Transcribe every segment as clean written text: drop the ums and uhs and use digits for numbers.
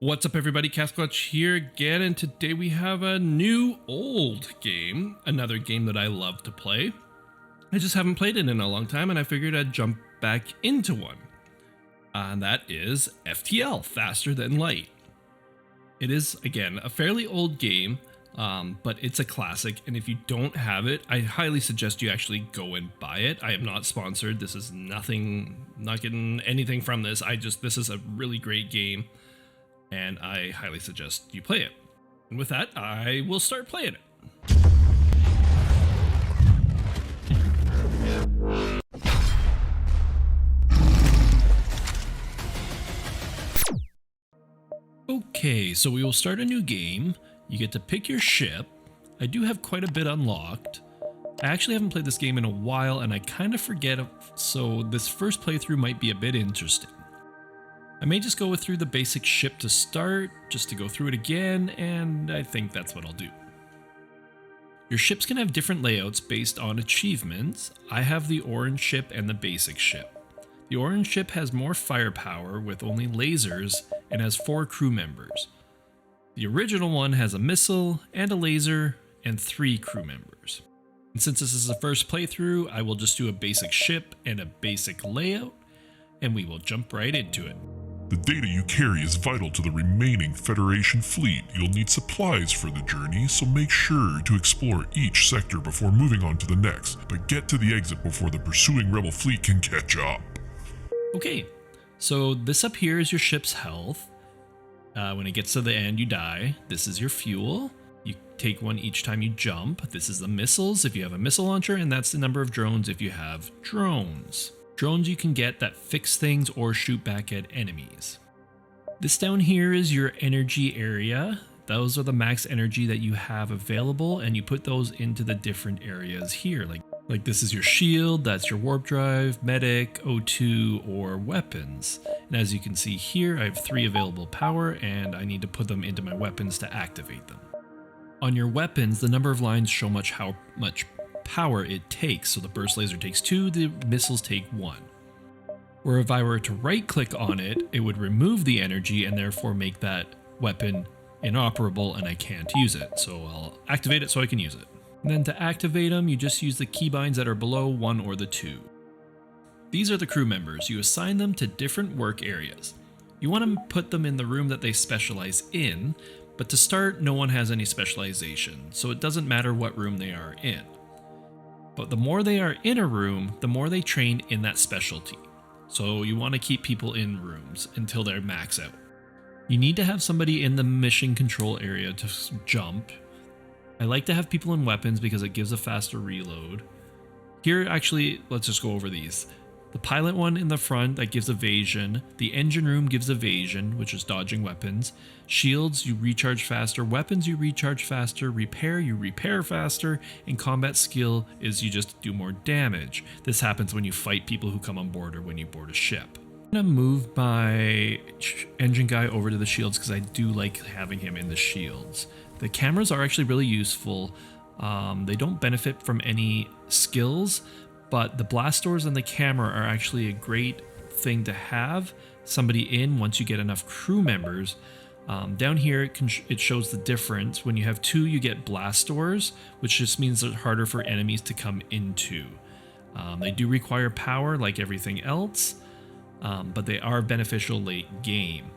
What's up everybody, Casquatch here again, and today we have a new old game, another game that I love to play. I just haven't played it in a long time and I figured I'd jump back into one. And that is FTL, Faster Than Light. It is, again, a fairly old game, but it's a classic, and if you don't have it, I highly suggest you actually go and buy it. I am not sponsored, this is nothing, not getting anything from this, this is a really great game. And I highly suggest you play it. And with that, I will start playing it. Okay, so we will start a new game. You get to pick your ship. I do have quite a bit unlocked. I actually haven't played this game in a while and I kind of forget, so this first playthrough might be a bit interesting. I may just go through the basic ship to start, just to go through it again, and I think that's what I'll do. Your ships can have different layouts based on achievements. I have the orange ship and the basic ship. The orange ship has more firepower with only lasers and has 4 crew members. The original one has a missile and a laser and 3 crew members. And since this is the first playthrough, I will just do a basic ship and a basic layout, and we will jump right into it. The data you carry is vital to the remaining Federation fleet. You'll need supplies for the journey, so make sure to explore each sector before moving on to the next, but get to the exit before the pursuing rebel fleet can catch up. Okay, so this up here is your ship's health. When it gets to the end, you die. This is your fuel. You take one each time you jump. This is the missiles if you have a missile launcher, and that's the number of drones if you have drones. Drones you can get that fix things or shoot back at enemies. This down here is your energy area. Those are the max energy that you have available, and you put those into the different areas here. Like this is your shield, that's your warp drive, medic, O2, or weapons. And as you can see here, I have 3 available power, and I need to put them into my weapons to activate them. On your weapons, the number of lines show how much power it takes, so the burst laser takes 2, the missiles take 1. Where if I were to right click on it, it would remove the energy and therefore make that weapon inoperable and I can't use it, so I'll activate it so I can use it. And then to activate them, you just use the keybinds that are below 1 or the 2. These are the crew members. You assign them to different work areas. You want to put them in the room that they specialize in, but to start, no one has any specialization, so it doesn't matter what room they are in. But the more they are in a room, the more they train in that specialty. So you want to keep people in rooms until they're max out. You need to have somebody in the mission control area to jump. I like to have people in weapons because it gives a faster reload. Here, actually, let's just go over these. The pilot one in the front, that gives evasion. The engine room gives evasion, which is dodging weapons. Shields, you recharge faster. Weapons, you recharge faster. Repair, you repair faster. And combat skill is you just do more damage. This happens when you fight people who come on board or when you board a ship. I'm going to move my engine guy over to the shields because I do like having him in the shields. The cameras are actually really useful. They don't benefit from any skills, but the blast doors and the camera are actually a great thing to have somebody in once you get enough crew members. Down here, it shows the difference. When you have 2, you get blast doors, which just means they're harder for enemies to come into. They do require power like everything else, but they are beneficial late game.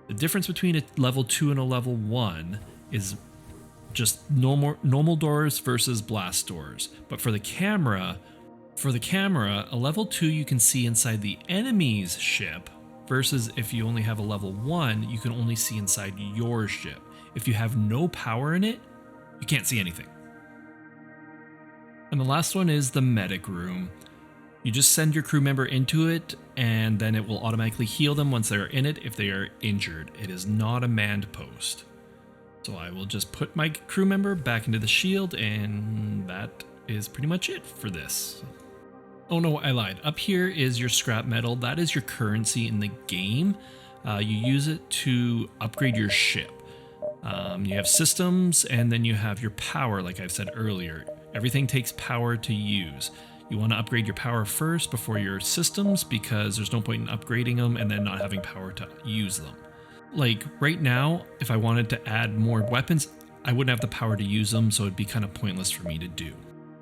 The difference between a level 2 and a level 1 is just normal doors versus blast doors. But for the camera, a level 2 you can see inside the enemy's ship, versus if you only have a level 1, you can only see inside your ship. If you have no power in it, you can't see anything. And the last one is the medic room. You just send your crew member into it, and then it will automatically heal them once they're in it if they are injured. It is not a manned post. So I will just put my crew member back into the shield, and that is pretty much it for this. Oh no, I lied. Up here is your scrap metal. That is your currency in the game. You use it to upgrade your ship. You have systems, and then you have your power, like I've said earlier. Everything takes power to use. You want to upgrade your power first before your systems, because there's no point in upgrading them and then not having power to use them. Like right now, if I wanted to add more weapons, I wouldn't have the power to use them, so it'd be kind of pointless for me to do.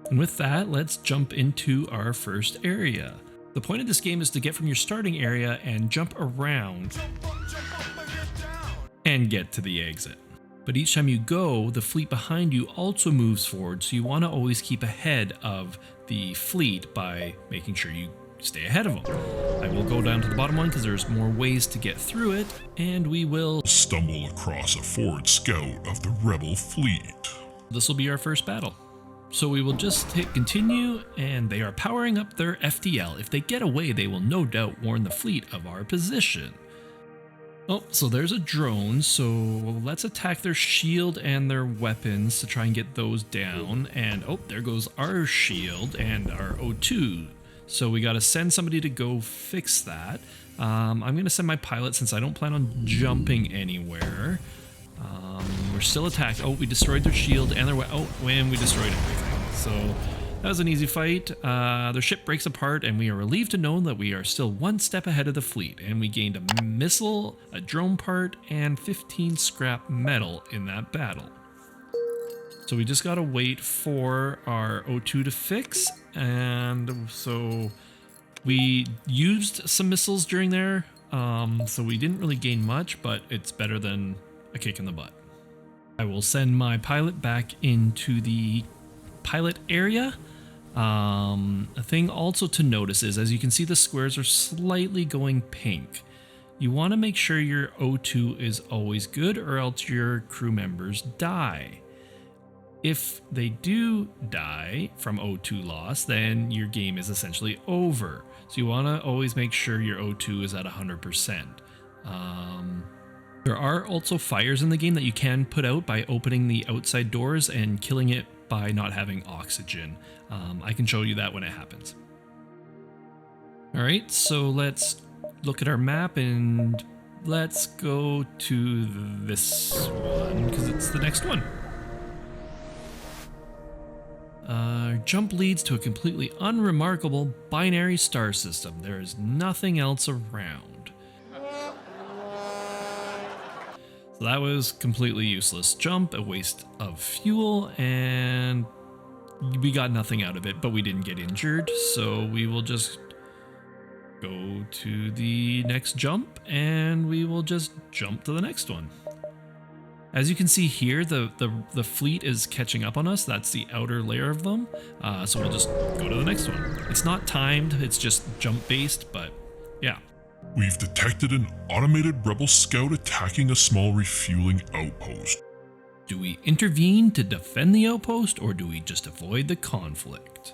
And with that, let's jump into our first area. The point of this game is to get from your starting area and jump around and get to the exit. But each time you go, the fleet behind you also moves forward, so you want to always keep ahead of the fleet by making sure you stay ahead of them. I will go down to the bottom one because there's more ways to get through it, and we will stumble across a forward scout of the rebel fleet. This will be our first battle. So we will just hit continue, and they are powering up their FTL. If they get away, they will no doubt warn the fleet of our position. Oh, so there's a drone, so let's attack their shield and their weapons to try and get those down. And oh, there goes our shield and our O2. So we got to send somebody to go fix that. I'm going to send my pilot since I don't plan on jumping anywhere. We're still attacked. Oh, we destroyed their shield and their when we destroyed everything. So that was an easy fight. Their ship breaks apart, and we are relieved to know that we are still one step ahead of the fleet, and we gained a missile, a drone part, and 15 scrap metal in that battle. So we just gotta wait for our O2 to fix, and so we used some missiles during there, so we didn't really gain much, but it's better than a kick in the butt. I will send my pilot back into the pilot area. A thing also to notice is, as you can see, the squares are slightly going pink. You want to make sure your O2 is always good, or else your crew members die. If they do die from O2 loss, then your game is essentially over. So you want to always make sure your O2 is at 100%. There are also fires in the game that you can put out by opening the outside doors and killing it by not having oxygen. I can show you that when it happens. Alright, so let's look at our map and let's go to this one because it's the next one. Jump leads to a completely unremarkable binary star system. There is nothing else around. So that was completely useless. Jump, a waste of fuel, and we got nothing out of it, but we didn't get injured, so we will just go to the next jump, and we will just jump to the next one. As you can see here, the fleet is catching up on us. That's the outer layer of them, so we'll just go to the next one. It's not timed, it's just jump based, but yeah. We've detected an automated rebel scout attacking a small refueling outpost. Do we intervene to defend the outpost, or do we just avoid the conflict?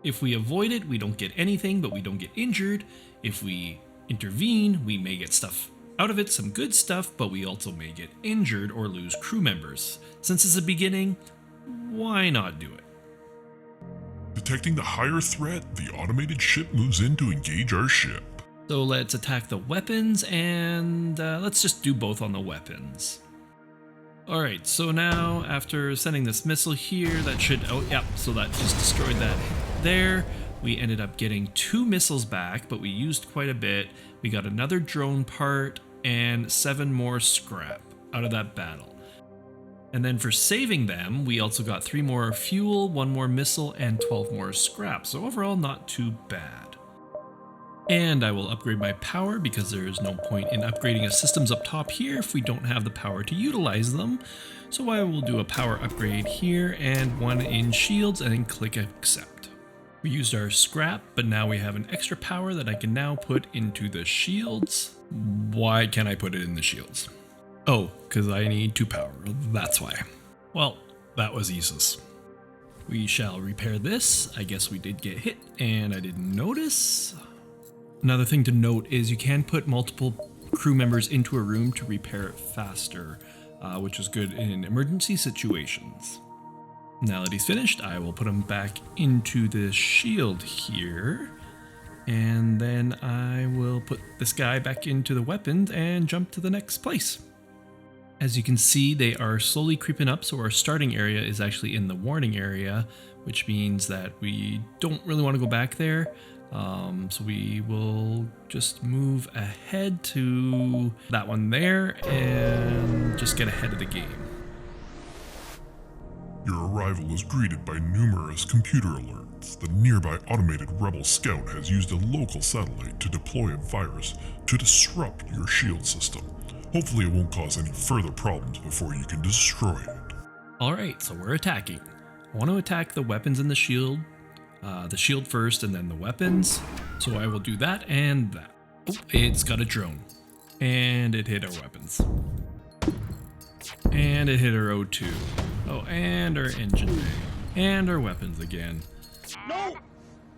If we avoid it, we don't get anything, but we don't get injured. If we intervene, we may get stuff out of it, some good stuff, but we also may get injured or lose crew members. Since it's the beginning, why not do it? Detecting the higher threat, the automated ship moves in to engage our ship. So let's attack the weapons, and let's just do both on the weapons. Alright, so now after sending this missile here, that should, oh yeah, so that just destroyed that there. We ended up getting 2 missiles back, but we used quite a bit. We got another drone part and 7 more scrap out of that battle. And then for saving them, we also got 3 more fuel, 1 more missile, and 12 more scrap. So overall, not too bad. And I will upgrade my power because there is no point in upgrading systems up top here if we don't have the power to utilize them. So I will do a power upgrade here and 1 in shields and then click accept. We used our scrap, but now we have an extra power that I can now put into the shields. Why can't I put it in the shields? Oh, because I need 2 power, that's why. Well, that was useless. We shall repair this. I guess we did get hit and I didn't notice. Another thing to note is you can put multiple crew members into a room to repair it faster, which is good in emergency situations. Now that he's finished, I will put him back into the shield here, and then I will put this guy back into the weapons and jump to the next place. As you can see, they are slowly creeping up, so our starting area is actually in the warning area, which means that we don't really want to go back there. So we will just move ahead to that one there and just get ahead of the game. Your arrival is greeted by numerous computer alerts. The nearby automated rebel scout has used a local satellite to deploy a virus to disrupt your shield system. Hopefully it won't cause any further problems before you can destroy it. Alright, so we're attacking. I want to attack the weapons and the shield first and then the weapons. So I will do that and that. Oh, it's got a drone. And it hit our weapons. And it hit our O2. Oh, and our engine bay. And our weapons again. No!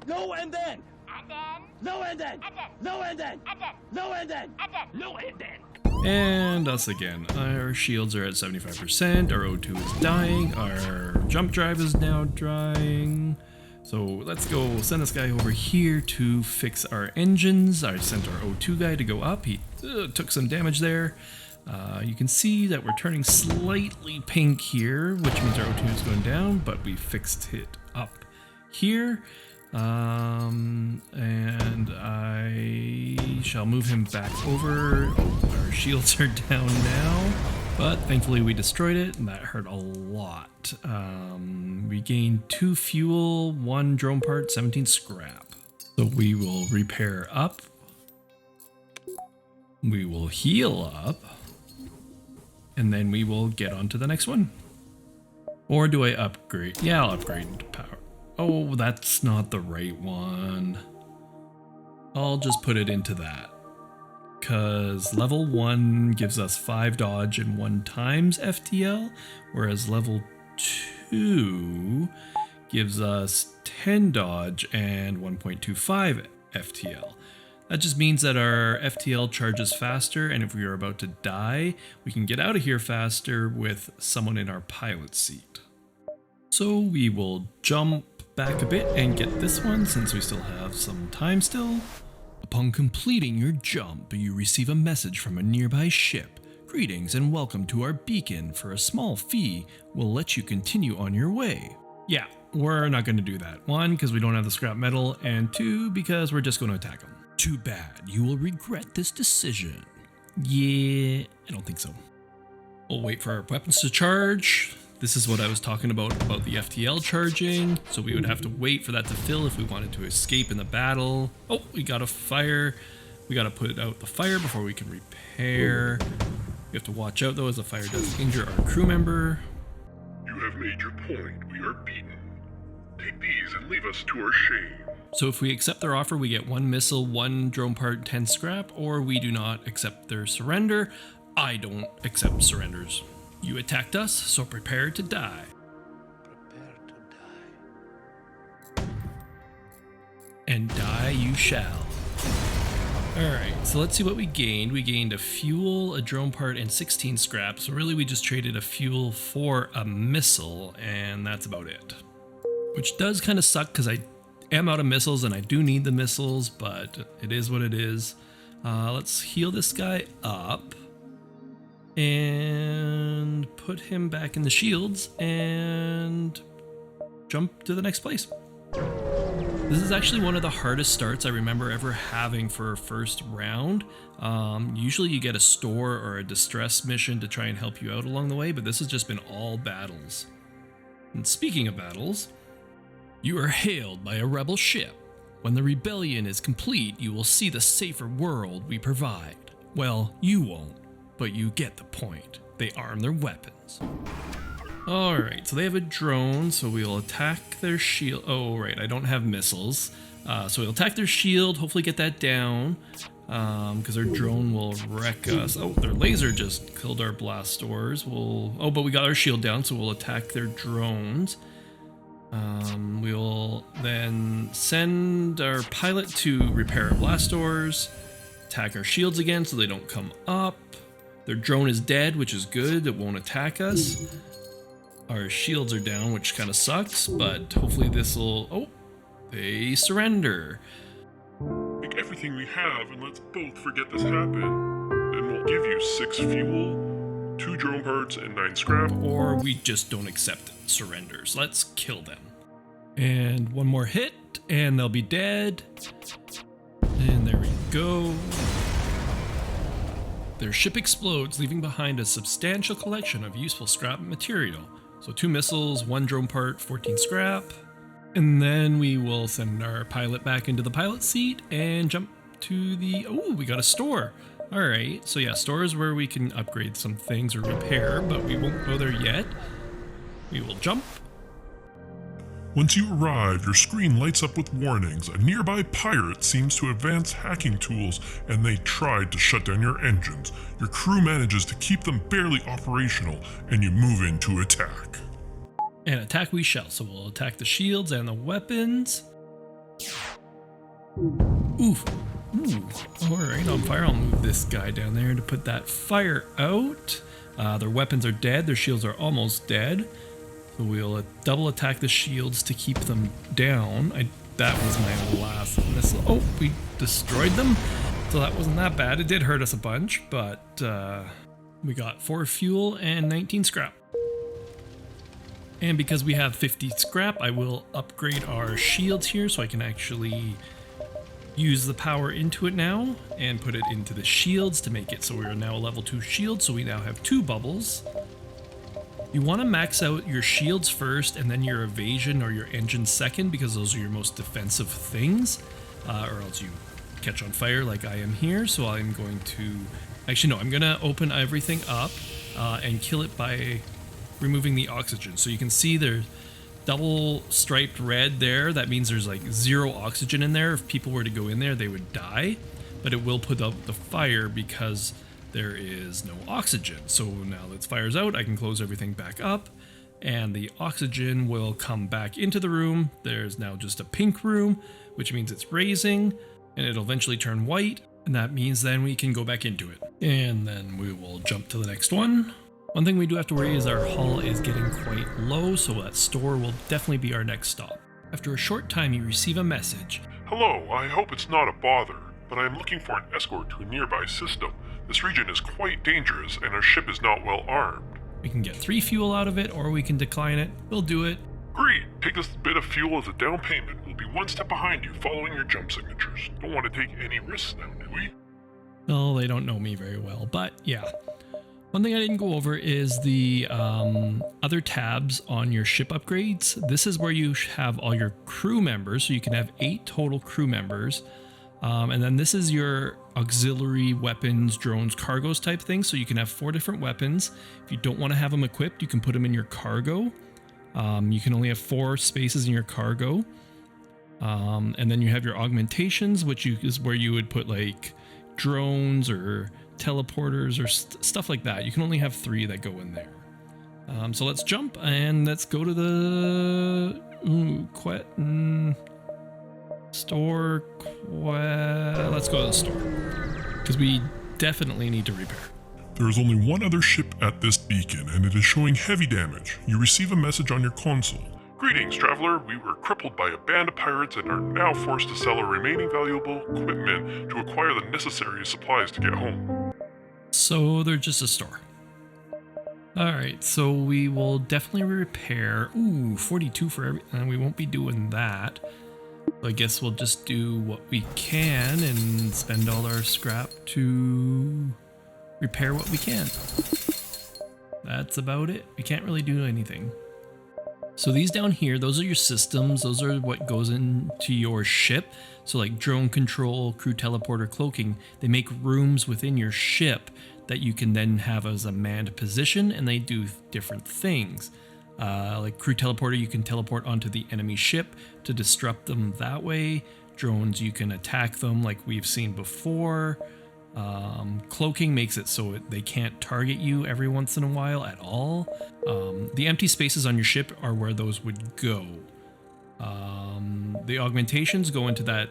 No and then! And then? No and then! And then! No and then! And then! No and then! And then! No and then! And us again. Our shields are at 75%. Our O2 is dying. Our jump drive is now drying. So let's go send this guy over here to fix our engines. I sent our O2 guy to go up. He took some damage there. You can see that we're turning slightly pink here, which means our O2 is going down, but we fixed it up here. And I shall move him back over. Oh, our shields are down now, but thankfully we destroyed it, and that hurt a lot. We gained 2 fuel, 1 drone part, 17 scrap. So we will repair up. We will heal up. And then we will get on to the next one. Or do I upgrade? Yeah, I'll upgrade into power. Oh, that's not the right one. I'll just put it into that. Because level 1 gives us 5 dodge and 1 times FTL, whereas level 2 gives us 10 dodge and 1.25 FTL. That just means that our FTL charges faster, and if we are about to die, we can get out of here faster with someone in our pilot seat. So we will jump back a bit and get this one since we still have some time still. Upon completing your jump, you receive a message from a nearby ship. Greetings and welcome to our beacon. For a small fee, we'll let you continue on your way. Yeah, we're not going to do that. 1, because we don't have the scrap metal, and 2, because we're just going to attack them. Too bad. You will regret this decision. Yeah, I don't think so. We'll wait for our weapons to charge. This is what I was talking about the FTL charging. So we would have to wait for that to fill if we wanted to escape in the battle. Oh, we got a fire. We got to put out the fire before we can repair. We have to watch out though, as the fire does injure our crew member. You have made your point. We are beaten. Take these and leave us to our shame. So if we accept their offer, we get 1 missile, 1 drone part, 10 scrap, or we do not accept their surrender. I don't accept surrenders. You attacked us, so prepare to die. Prepare to die. And die you shall. Alright, so let's see what we gained. We gained a fuel, a drone part, and 16 scrap. So really we just traded a fuel for a missile, and that's about it. Which does kind of suck because I am out of missiles and I do need the missiles, but it is what it is. Let's heal this guy up and put him back in the shields and jump to the next place. This is actually one of the hardest starts I remember ever having for a first round. Usually you get a store or a distress mission to try and help you out along the way, but this has just been all battles. And speaking of battles, you are hailed by a rebel ship. When the rebellion is complete, you will see the safer world we provide. Well, you won't, but you get the point. They arm their weapons. Alright, so they have a drone, so we'll attack their shield. Oh, right, I don't have missiles. So we'll attack their shield, hopefully get that down, because their drone will wreck us. Oh, their laser just killed our blast doors. Oh, but we got our shield down, so we'll attack their drones. We'll then send our pilot to repair our blast doors, attack our shields again so they don't come up. Their drone is dead, which is good. It won't attack us. Our shields are down, which kind of sucks, but hopefully this will... Oh, they surrender. Take everything we have and let's both forget this happened. And we'll give you 6 fuel, 2 drone parts, and 9 scrap. Or we just don't accept surrenders. Let's kill them. And one more hit, and they'll be dead. And there we go. Their ship explodes, leaving behind a substantial collection of useful scrap material. So 2 missiles, 1 drone part, 14 scrap. And then we will send our pilot back into the pilot seat and jump to the... Oh, we got a store. All right, so yeah, store is where we can upgrade some things or repair, but we won't go there yet. We will jump. Once you arrive, your screen lights up with warnings. A nearby pirate seems to advance hacking tools, and they tried to shut down your engines. Your crew manages to keep them barely operational, and you move in to attack. And attack we shall, so we'll attack the shields and the weapons. Oof. Ooh. Alright, on fire. I'll move this guy down there to put that fire out. Their weapons are dead, their shields are almost dead. So we'll double attack the shields to keep them down. That was my last missile. Oh, we destroyed them. So that wasn't that bad. It did hurt us a bunch, but we got 4 fuel and 19 scrap. And because we have 50 scrap, I will upgrade our shields here so I can actually use the power into it now and put it into the shields to make it so we're now a level 2 shield. So we now have 2 bubbles. You want to max out your shields first and then your evasion or your engine second, because those are your most defensive things, or else you catch on fire like I am here. So I'm going to, actually no, I'm going to open everything up and kill it by removing the oxygen. So you can see there's double striped red there. That means there's like 0 oxygen in there. If people were to go in there, they would die, but it will put out the fire because there is no oxygen. So now that it fires out, I can close everything back up and the oxygen will come back into the room. There's now just a pink room, which means it's raising and it'll eventually turn white. And that means then we can go back into it. And then we will jump to the next one. One thing we do have to worry is our hull is getting quite low, so that store will definitely be our next stop. After a short time, you receive a message. Hello, I hope it's not a bother, but I am looking for an escort to a nearby system. This region is quite dangerous and our ship is not well armed. We can get 3 fuel out of it, or we can decline it. We'll do it. Great, take this bit of fuel as a down payment. We'll be 1 step behind you following your jump signatures. Don't want to take any risks now, do we? Well, they don't know me very well, but yeah. One thing I didn't go over is the other tabs on your ship upgrades. This is where you have all your crew members, so you can have 8 total crew members. And then this is your auxiliary weapons, drones, cargos type thing. So you can have 4 different weapons. If you don't want to have them equipped, you can put them in your cargo. You can only have 4 spaces in your cargo. And then you have your augmentations, which is where you would put like drones or teleporters or stuff like that. You can only have 3 that go in there. So let's jump and let's go to the store. Let's go to the store because we definitely need to repair. There is only one other ship at this beacon and it is showing heavy damage. You receive a message on your console. Greetings, traveler. We were crippled by a band of pirates and are now forced to sell our remaining valuable equipment to acquire the necessary supplies to get home. So they're just a store. Alright, so we will definitely repair. Ooh, 42 for every... we won't be doing that. So I guess we'll just do what we can and spend all our scrap to repair what we can. That's about it. We can't really do anything. So these down here, those are your systems. Those are what goes into your ship. So like drone control, crew teleporter, cloaking, they make rooms within your ship that you can then have as a manned position, and they do different things. Like crew teleporter, you can teleport onto the enemy ship to disrupt them that way. Drones, you can attack them like we've seen before. Cloaking makes it so they can't target you every once in a while at all. The empty spaces on your ship are where those would go. The augmentations go into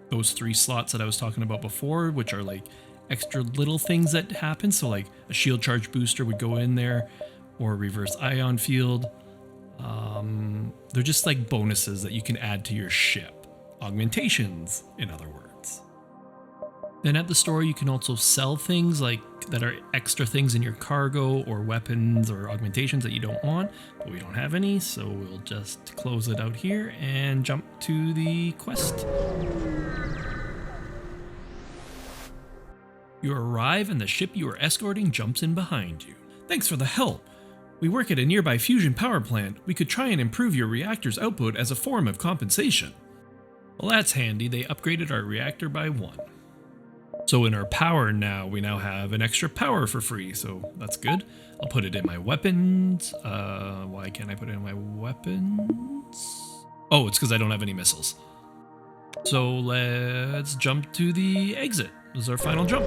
those 3 slots that I was talking about before, which are like extra little things that happen. So like a shield charge booster would go in there, or reverse ion field. They're just like bonuses that you can add to your ship. Augmentations, in other words. Then at the store, you can also sell things like that are extra things in your cargo or weapons or augmentations that you don't want, but we don't have any, so we'll just close it out here and jump to the quest. You arrive and the ship you are escorting jumps in behind you. Thanks for the help. We work at a nearby fusion power plant. We could try and improve your reactor's output as a form of compensation. Well, that's handy. They upgraded our reactor by 1. So in our power now, we now have an extra power for free, so that's good. I'll put it in my weapons. Why can't I put it in my weapons? Oh, it's because I don't have any missiles. So let's jump to the exit. This is our final jump.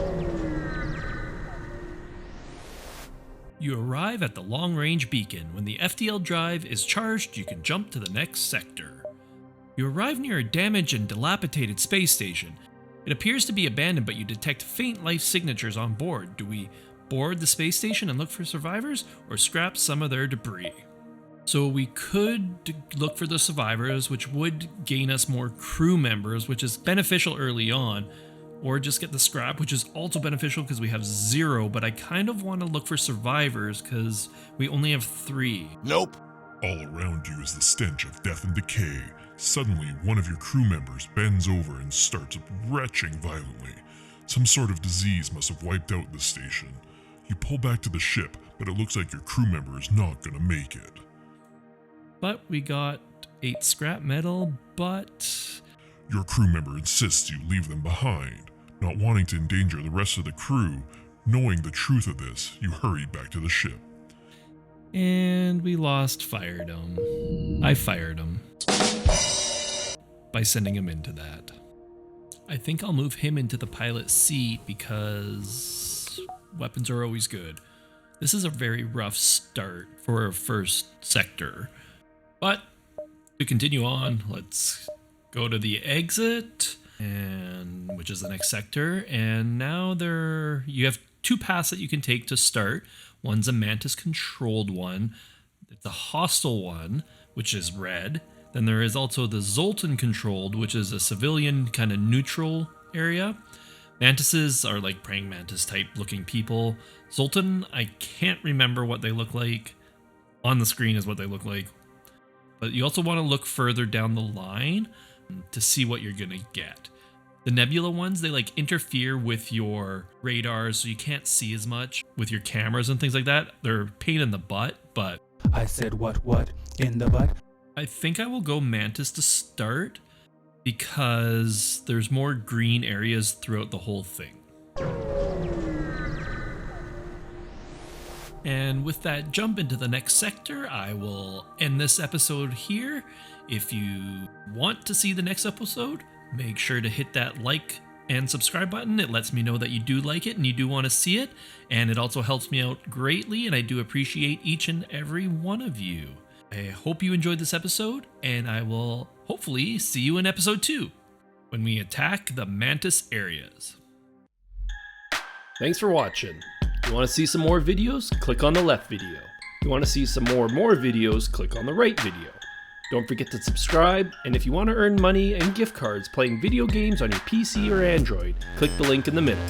You arrive at the long-range beacon. When the FTL drive is charged, you can jump to the next sector. You arrive near a damaged and dilapidated space station. It appears to be abandoned, but you detect faint life signatures on board. Do we board the space station and look for survivors, or scrap some of their debris? So we could look for the survivors, which would gain us more crew members, which is beneficial early on, or just get the scrap, which is also beneficial because we have 0, but I kind of want to look for survivors because we only have 3. Nope. All around you is the stench of death and decay. Suddenly, one of your crew members bends over and starts retching violently. Some sort of disease must have wiped out the station. You pull back to the ship, but it looks like your crew member is not gonna make it. But we got 8 scrap metal, but... Your crew member insists you leave them behind. Not wanting to endanger the rest of the crew, knowing the truth of this, you hurried back to the ship. And we fired him. I fired him. By sending him into that. I think I'll move him into the pilot seat because weapons are always good. This is a very rough start for our first sector. But to continue on, let's go to the exit, and which is the next sector. And now you have 2 paths that you can take to start. One's a Mantis controlled one. It's a hostile one, which is red. Then there is also the Zoltan controlled, which is a civilian kind of neutral area. Mantises are like praying mantis type looking people. Zoltan, I can't remember what they look like. On the screen is what they look like. But you also want to look further down the line to see what you're going to get. The nebula ones, they like interfere with your radars, so you can't see as much with your cameras and things like that. They're a pain in the butt, but... I said what in the butt? I think I will go Mantis to start because there's more green areas throughout the whole thing. And with that jump into the next sector, I will end this episode here. If you want to see the next episode, make sure to hit that like and subscribe button. It lets me know that you do like it and you do want to see it. And it also helps me out greatly, and I do appreciate each and every one of you. I hope you enjoyed this episode, and I will hopefully see you in episode 2 when we attack the Mantis areas. Thanks for watching. You want to see some more videos? Click on the left video. You want to see some more videos? Click on the right video. Don't forget to subscribe, and if you want to earn money and gift cards playing video games on your PC or Android, click the link in the middle.